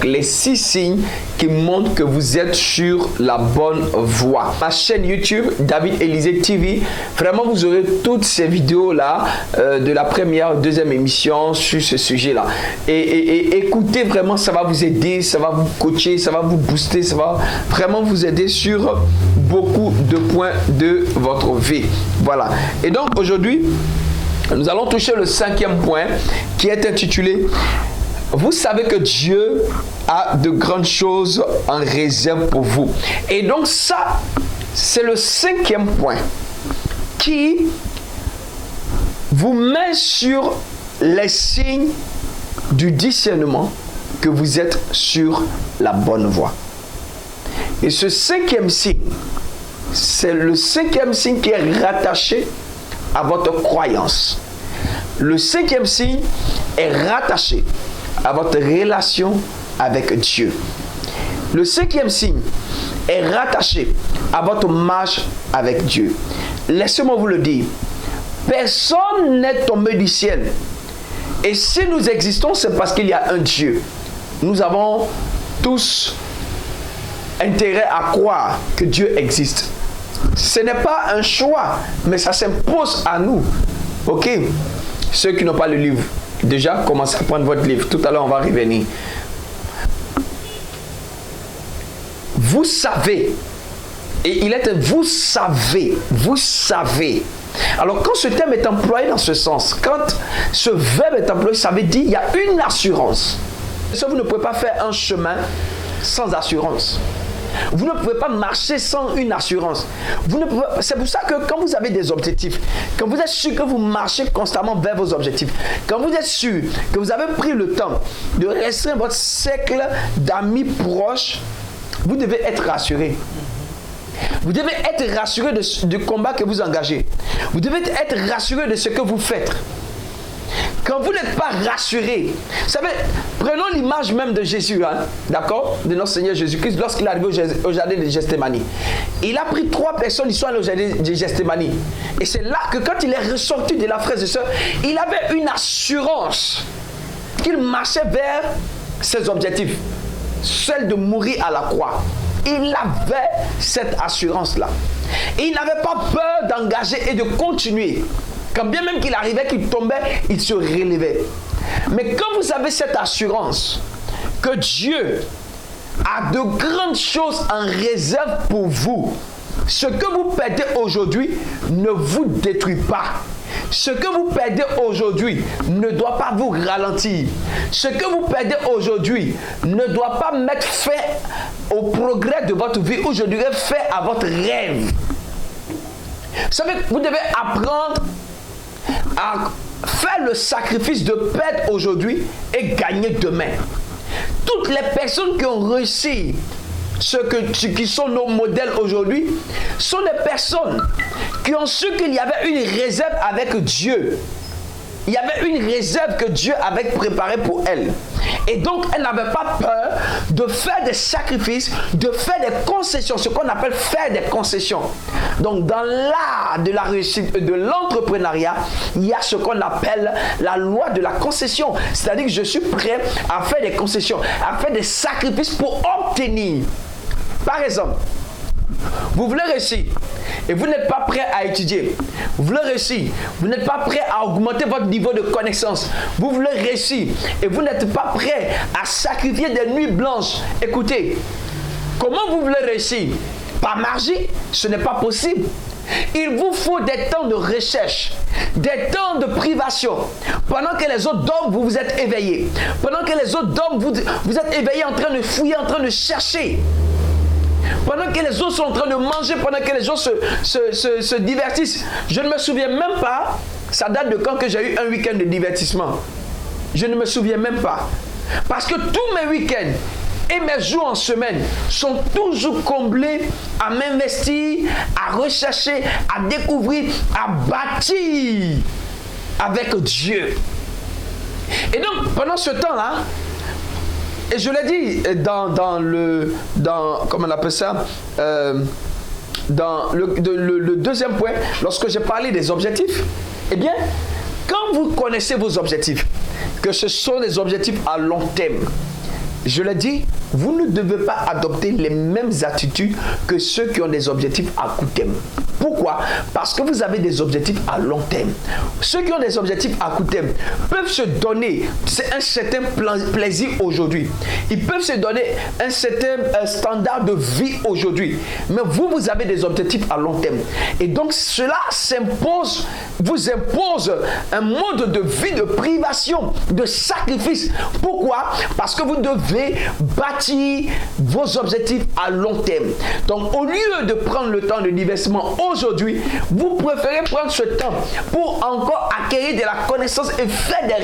Donc, les 6 signes qui montrent que vous êtes sur la bonne voie. Ma chaîne YouTube, David Élysée TV, vraiment, vous aurez toutes ces vidéos-là de la première, deuxième émission sur ce sujet-là. Et écoutez, vraiment, ça va vous aider, ça va vous coacher, ça va vous booster, ça va vraiment vous aider sur beaucoup de points de votre vie. Voilà. Et donc, aujourd'hui, nous allons toucher le 5e point qui est intitulé « Vous savez que Dieu a de grandes choses en réserve pour vous. » Et donc ça, c'est le 5e point qui vous met sur les signes du discernement que vous êtes sur la bonne voie. Et ce 5e signe, c'est le 5e signe qui est rattaché à votre croyance. Le 5e signe est rattaché à votre relation avec Dieu. Le 5e signe est rattaché à votre marche avec Dieu. Laissez-moi vous le dire. Personne n'est tombé du ciel. Et si nous existons, c'est parce qu'il y a un Dieu. Nous avons tous intérêt à croire que Dieu existe. Ce n'est pas un choix, mais ça s'impose à nous. Ok? Ceux qui n'ont pas le livre, déjà, commencez à prendre votre livre. Tout à l'heure, on va revenir. Vous savez, et il est vous savez. Alors, quand ce terme est employé dans ce sens, quand ce verbe est employé, ça veut dire qu'il y a une assurance. Vous ne pouvez pas faire un chemin sans assurance. Vous ne pouvez pas marcher sans une assurance. C'est pour ça que quand vous avez des objectifs, quand vous êtes sûr que vous marchez constamment vers vos objectifs, quand vous êtes sûr que vous avez pris le temps de restreindre votre cercle d'amis proches, vous devez être rassuré. Vous devez être rassuré du combat que vous engagez. Vous devez être rassuré de ce que vous faites. Quand vous n'êtes pas rassuré, vous savez, prenons l'image même de Jésus, hein, d'accord, de notre Seigneur Jésus-Christ, lorsqu'il est arrivé au jardin de Gethsémani. Il a pris 3 personnes, ils sont allés au jardin de Gethsémani. Et c'est là que quand il est ressorti de la frère et sœurs, il avait une assurance qu'il marchait vers ses objectifs, celle de mourir à la croix. Il avait cette assurance-là. Et il n'avait pas peur d'engager et de continuer. Quand bien même qu'il arrivait, qu'il tombait, il se relevait. Mais quand vous avez cette assurance que Dieu a de grandes choses en réserve pour vous, ce que vous perdez aujourd'hui ne vous détruit pas. Ce que vous perdez aujourd'hui ne doit pas vous ralentir. Ce que vous perdez aujourd'hui ne doit pas mettre fin au progrès de votre vie ou je dirais fin à votre rêve. Vous savez, vous devez apprendre à faire le sacrifice de perdre aujourd'hui et gagner demain. Toutes les personnes qui ont réussi, qui sont nos modèles aujourd'hui, sont des personnes qui ont su qu'il y avait une réserve avec Dieu. Il y avait une réserve que Dieu avait préparée pour elle. Et donc, elle n'avait pas peur de faire des sacrifices, de faire des concessions, ce qu'on appelle faire des concessions. Donc, dans l'art de la réussite, de l'entrepreneuriat, il y a ce qu'on appelle la loi de la concession. C'est-à-dire que je suis prêt à faire des concessions, à faire des sacrifices pour obtenir. Par exemple, vous voulez réussir et vous n'êtes pas prêt à étudier. Vous voulez réussir, vous n'êtes pas prêt à augmenter votre niveau de connaissance. Vous voulez réussir et vous n'êtes pas prêt à sacrifier des nuits blanches. Écoutez, comment vous voulez réussir? Par magie, ce n'est pas possible. Il vous faut des temps de recherche, des temps de privation. Pendant que les autres dorment, vous vous êtes éveillés. Pendant que les autres dorment, vous êtes éveillés en train de fouiller, en train de chercher. Pendant que les autres sont en train de manger, pendant que les autres se divertissent. Je ne me souviens même pas, ça date de quand que j'ai eu un week-end de divertissement. Je ne me souviens même pas. Parce que tous mes week-ends et mes jours en semaine sont toujours comblés à m'investir, à rechercher, à découvrir, à bâtir avec Dieu. Et donc, pendant ce temps-là, et je l'ai dit comment on appelle ça, dans le deuxième point, lorsque j'ai parlé des objectifs, eh bien, quand vous connaissez vos objectifs, que ce sont des objectifs à long terme, je l'ai dit, vous ne devez pas adopter les mêmes attitudes que ceux qui ont des objectifs à court terme. Pourquoi? Parce que vous avez des objectifs à long terme. Ceux qui ont des objectifs à court terme peuvent se donner un certain plaisir aujourd'hui. Ils peuvent se donner un certain standard de vie aujourd'hui. Mais vous, vous avez des objectifs à long terme. Et donc, cela vous impose un mode de vie de privation, de sacrifice. Pourquoi? Parce que vous devez bâtir vos objectifs à long terme. Donc, au lieu de prendre le temps de divertissement aujourd'hui, vous préférez prendre ce temps pour encore acquérir de la connaissance et faire des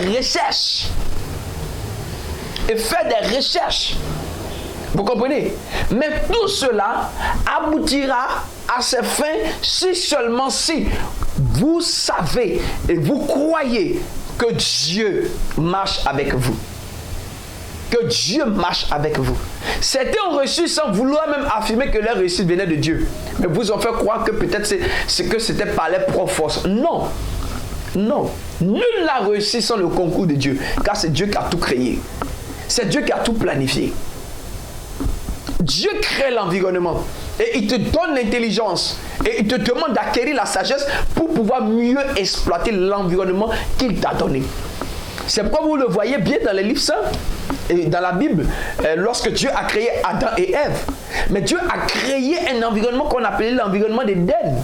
recherches. Vous comprenez? Mais tout cela aboutira à ses fins si seulement si vous savez et vous croyez que Dieu marche avec vous. Que Dieu marche avec vous. Certains ont reçu sans vouloir même affirmer que leur réussite venait de Dieu. Mais vous ont fait croire que peut-être c'est que c'était par leur propre force. Non. Non. Nul n'a réussi sans le concours de Dieu. Car c'est Dieu qui a tout créé. C'est Dieu qui a tout planifié. Dieu crée l'environnement. Et il te donne l'intelligence. Et il te demande d'acquérir la sagesse pour pouvoir mieux exploiter l'environnement qu'il t'a donné. C'est pourquoi vous le voyez bien dans les livres saints et dans la Bible, lorsque Dieu a créé Adam et Ève. Mais Dieu a créé un environnement qu'on appelait l'environnement d'Éden.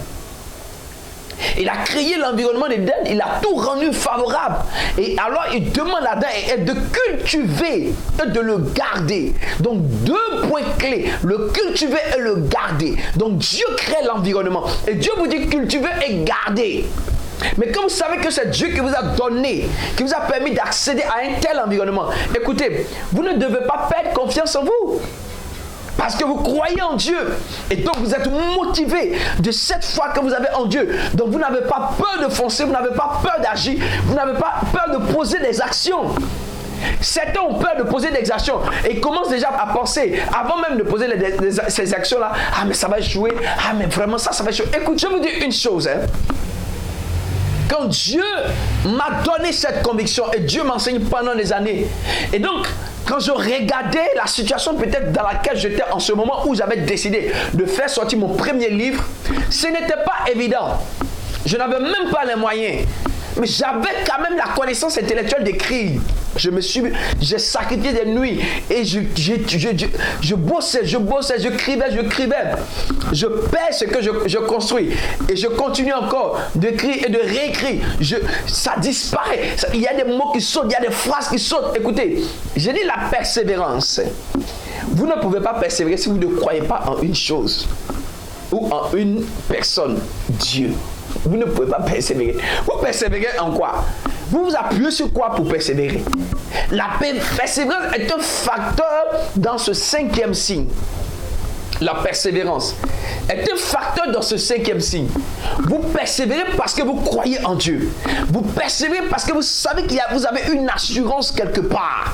Il a créé l'environnement d'Éden, il a tout rendu favorable. Et alors il demande à Adam et Ève de cultiver et de le garder. Donc deux points clés, le cultiver et le garder. Donc Dieu crée l'environnement. Et Dieu vous dit cultiver et garder. Mais quand vous savez que c'est Dieu qui vous a donné, qui vous a permis d'accéder à un tel environnement, écoutez, vous ne devez pas perdre confiance en vous. Parce que vous croyez en Dieu. Et donc vous êtes motivé de cette foi que vous avez en Dieu. Donc vous n'avez pas peur de foncer, vous n'avez pas peur d'agir, vous n'avez pas peur de poser des actions. Certains ont peur de poser des actions et ils commencent déjà à penser, avant même de poser ces actions-là, ah mais ça va échouer, ah mais vraiment ça va échouer. Écoute, je vous dis une chose, quand Dieu m'a donné cette conviction et Dieu m'enseigne pendant des années, et donc quand je regardais la situation peut-être dans laquelle j'étais en ce moment où j'avais décidé de faire sortir mon premier livre, ce n'était pas évident. Je n'avais même pas les moyens. Mais j'avais quand même la connaissance intellectuelle d'écrire. J'ai sacrifié des nuits et je bossais, j'écrivais. Je perds ce que je construis et je continue encore d'écrire et de réécrire. Ça disparaît. Il y a des mots qui sautent, il y a des phrases qui sautent. Écoutez, j'ai dit la persévérance. Vous ne pouvez pas persévérer si vous ne croyez pas en une chose ou en une personne, Dieu. Vous ne pouvez pas persévérer. Vous persévérez en quoi? Vous vous appuyez sur quoi pour persévérer? La persévérance est un facteur dans ce 5e signe. La persévérance est un facteur dans ce 5e signe. Vous persévérez parce que vous croyez en Dieu. Vous persévérez parce que vous savez que vous avez une assurance quelque part.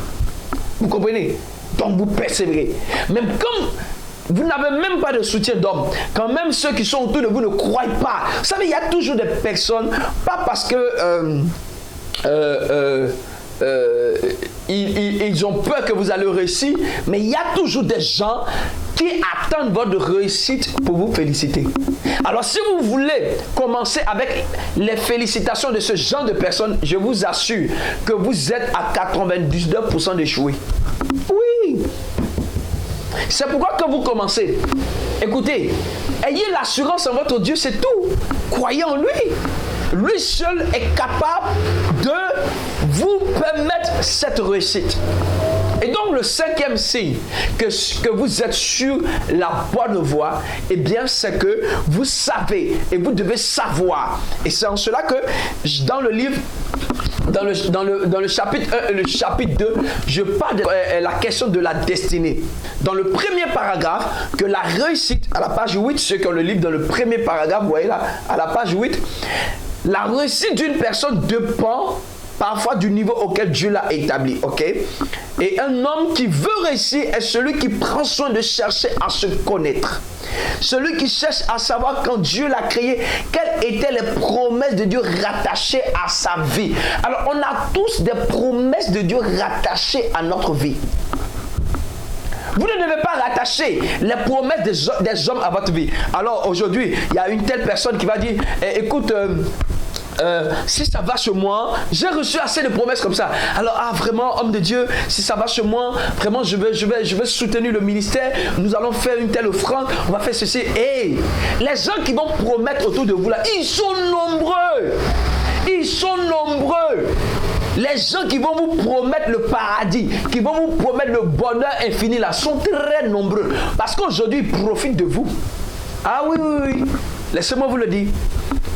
Vous comprenez? Donc vous persévérez. Même comme vous n'avez même pas de soutien d'homme. Quand même ceux qui sont autour de vous ne croient pas. Vous savez, il y a toujours des personnes, pas parce que ils ont peur que vous allez réussir, mais il y a toujours des gens qui attendent votre réussite pour vous féliciter. Alors si vous voulez commencer avec les félicitations de ce genre de personnes, je vous assure que vous êtes à 99% d'échoués. Oui. C'est pourquoi quand vous commencez, écoutez, ayez l'assurance en votre Dieu, c'est tout. Croyez en lui. Lui seul est capable de vous permettre cette réussite. Et donc le 5e signe que vous êtes sur la bonne voie, eh bien c'est que vous savez et vous devez savoir. Et c'est en cela que dans le livre, dans le chapitre 1 et le chapitre 2, je parle de la question de la destinée. Dans le premier paragraphe, que la réussite, à la page 8, ceux qui ont le livre dans le premier paragraphe, vous voyez là, à la page 8, la réussite d'une personne dépend parfois du niveau auquel Dieu l'a établi, ok? Et un homme qui veut réussir est celui qui prend soin de chercher à se connaître. Celui qui cherche à savoir quand Dieu l'a créé, quelles étaient les promesses de Dieu rattachées à sa vie. Alors, on a tous des promesses de Dieu rattachées à notre vie. Vous ne devez pas rattacher les promesses des hommes à votre vie. Alors aujourd'hui, il y a une telle personne qui va dire, écoute, si ça va chez moi, j'ai reçu assez de promesses comme ça. Alors, vraiment, homme de Dieu, si ça va chez moi, vraiment, je vais soutenir le ministère. Nous allons faire une telle offrande. On va faire ceci. Et les gens qui vont promettre autour de vous là, ils sont nombreux. Ils sont nombreux. Les gens qui vont vous promettre le paradis, qui vont vous promettre le bonheur infini là, sont très nombreux. Parce qu'aujourd'hui, ils profitent de vous. Ah oui, oui, oui. Laissez-moi vous le dire.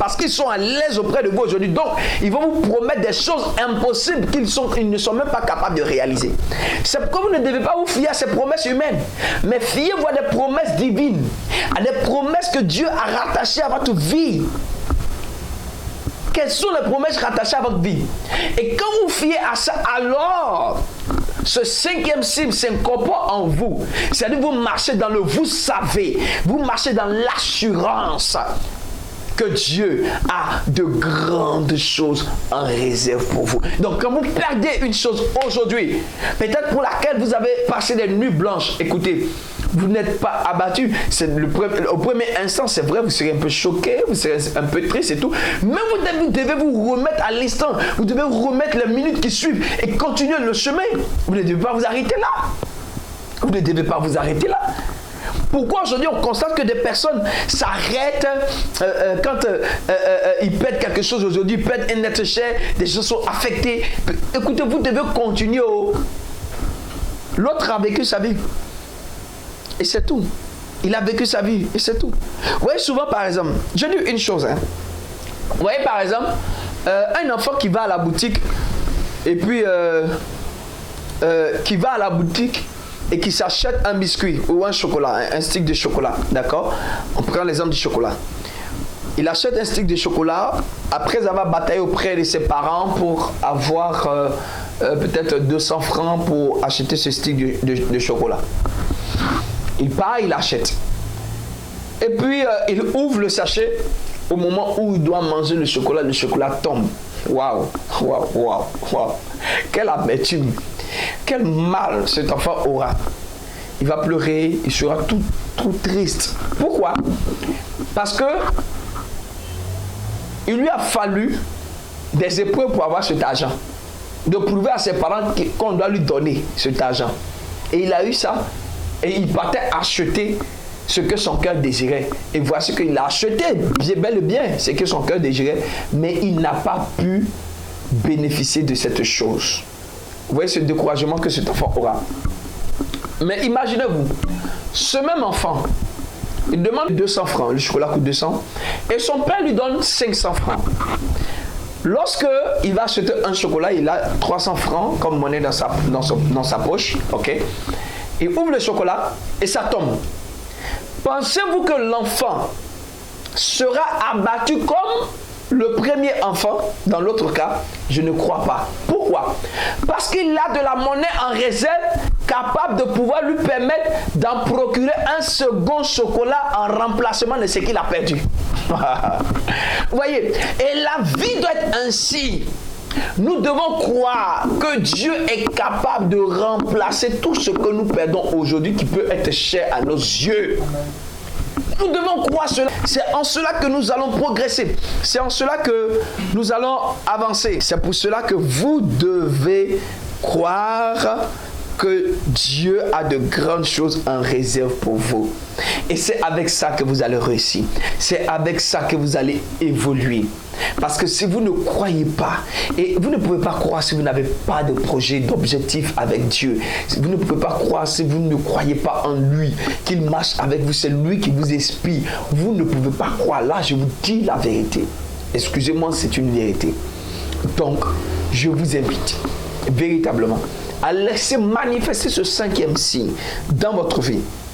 Parce qu'ils sont à l'aise auprès de vous aujourd'hui. Donc, ils vont vous promettre des choses impossibles qu'ils ne sont même pas capables de réaliser. C'est pourquoi vous ne devez pas vous fier à ces promesses humaines. Mais fiez-vous à des promesses divines. À des promesses que Dieu a rattachées à votre vie. Quelles sont les promesses rattachées à votre vie? Et quand vous fiez à ça, alors, ce cinquième signe s'incorpore en vous. C'est-à-dire vous marchez dans le vous savez. Vous marchez dans l'assurance que Dieu a de grandes choses en réserve pour vous. Donc quand vous perdez une chose aujourd'hui, peut-être pour laquelle vous avez passé des nuits blanches, écoutez, vous n'êtes pas abattu. Au premier instant, c'est vrai, vous serez un peu choqué, vous serez un peu triste et tout. Mais vous devez vous remettre à l'instant. Vous devez vous remettre les minutes qui suivent et continuer le chemin. Vous ne devez pas vous arrêter là. Vous ne devez pas vous arrêter là. Pourquoi aujourd'hui on constate que des personnes s'arrêtent quand ils perdent quelque chose aujourd'hui, ils perdent un être cher, des gens sont affectés. Écoutez, vous devez continuer. L'autre a vécu sa vie. Et c'est tout. Il a vécu sa vie et c'est tout. Vous voyez souvent par exemple, je dis une chose. Vous voyez par exemple, un enfant qui va à la boutique et puis qui va à la boutique et qui s'achète un biscuit ou un chocolat, un stick de chocolat, d'accord? On prend l'exemple du chocolat. Il achète un stick de chocolat après avoir bataillé auprès de ses parents pour avoir peut-être 200 francs pour acheter ce stick de chocolat. Il part, il achète. Et puis, il ouvre le sachet. Au moment où il doit manger le chocolat tombe. Waouh, waouh, waouh, waouh. Quelle amertume. Quel mal cet enfant aura. Il va pleurer, il sera tout triste. Pourquoi? Parce que il lui a fallu des épreuves pour avoir cet argent. De prouver à ses parents qu'on doit lui donner cet argent. Et il a eu ça. Et il partait acheter ce que son cœur désirait. Et voici qu'il a acheté bel et bien ce que son cœur désirait. Mais il n'a pas pu bénéficier de cette chose. Vous voyez ce découragement que cet enfant aura. Mais imaginez-vous, ce même enfant, il demande 200 francs, le chocolat coûte 200, et son père lui donne 500 francs. Lorsque il va acheter un chocolat, il a 300 francs comme monnaie dans sa poche, ok? Il ouvre le chocolat et ça tombe. Pensez-vous que l'enfant sera abattu comme le premier enfant, dans l'autre cas? Je ne crois pas. Pourquoi? Parce qu'il a de la monnaie en réserve capable de pouvoir lui permettre d'en procurer un second chocolat en remplacement de ce qu'il a perdu. Vous voyez? Et la vie doit être ainsi. Nous devons croire que Dieu est capable de remplacer tout ce que nous perdons aujourd'hui qui peut être cher à nos yeux. Nous devons croire cela. C'est en cela que nous allons progresser. C'est en cela que nous allons avancer. C'est pour cela que vous devez croire que Dieu a de grandes choses en réserve pour vous. Et c'est avec ça que vous allez réussir. C'est avec ça que vous allez évoluer. Parce que si vous ne croyez pas, et vous ne pouvez pas croire si vous n'avez pas de projet, d'objectif avec Dieu. Vous ne pouvez pas croire si vous ne croyez pas en lui, qu'il marche avec vous, c'est lui qui vous inspire. Vous ne pouvez pas croire. Là, je vous dis la vérité. Excusez-moi, c'est une vérité. Donc, je vous invite véritablement à laisser manifester ce cinquième signe dans votre vie.